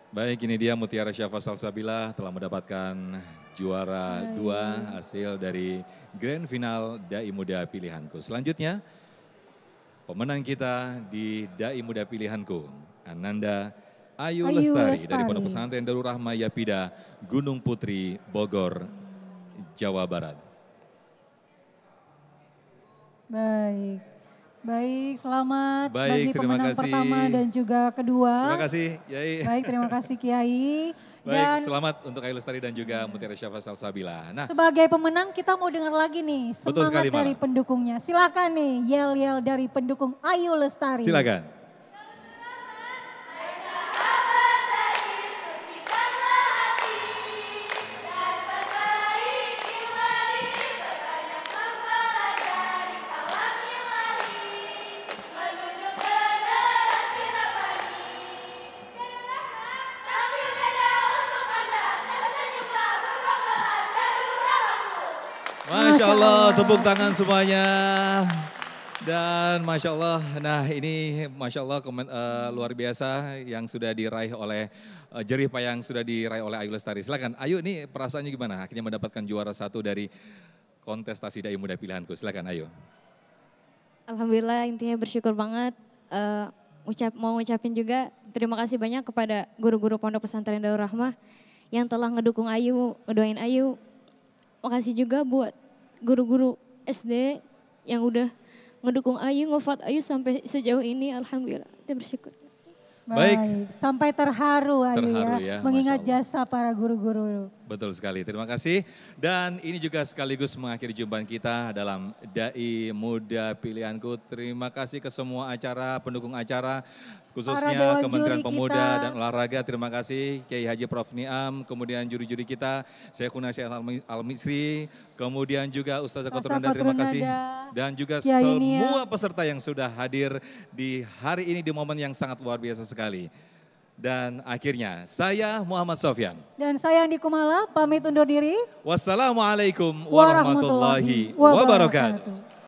Baik, ini dia Mutiara Syafa Salsabila telah mendapatkan juara 2 hasil dari Grand Final Dai Muda Pilihanku. Selanjutnya pemenang kita di Dai Muda Pilihanku, Ananda Ayu Lestari dari Pondok Pesantren Darul Rahmah Yapida, Gunung Putri, Bogor, Jawa Barat. Baik, selamat bagi terima pemenang kasih. pertama dan juga kedua. Terima kasih, Kiai. Baik, terima kasih Kiai. Baik, selamat untuk Ayu Lestari dan juga Mutiara Syafa Salsabila. Nah, sebagai pemenang kita mau dengar lagi nih semangat dari pendukungnya. Silakan nih yel-yel dari pendukung Ayu Lestari. Silakan. Masya Allah, tepuk tangan semuanya. Dan Masya Allah, nah ini Masya Allah luar biasa yang sudah diraih oleh, jerih payah yang sudah diraih oleh Ayu Lestari. Silakan Ayu, ini perasaannya gimana? Akhirnya mendapatkan juara 1 dari kontestasi Dai Muda Pilihanku. Silakan Ayu. Alhamdulillah, intinya bersyukur banget. Mau ngucapin juga terima kasih banyak kepada guru-guru Pondok Pesantren Darul Rahmah yang telah ngedukung Ayu, ngedoain Ayu. Makasih juga buat guru-guru SD yang udah ngedukung Ayu, ngevote Ayu sampai sejauh ini. Alhamdulillah, kita bersyukur. Baik, sampai terharu Ayu ya, mengingat jasa para guru-guru. Betul sekali, terima kasih. Dan ini juga sekaligus mengakhiri jumpa kita dalam Dai Muda Pilihanku. Terima kasih ke semua acara, pendukung acara, khususnya Kementerian Pemuda dan Olahraga. Terima kasih Kiai Haji Prof Niam, kemudian juri-juri kita, Syekhuna Syekh Al-Misri, kemudian juga Ustazah Kotrunda, terima kasih. Dan juga semua peserta yang sudah hadir di hari ini di momen yang sangat luar biasa sekali. Dan akhirnya saya Muhammad Sofyan. Dan saya Andi Kumala pamit undur diri. Wassalamualaikum warahmatullahi wabarakatuh.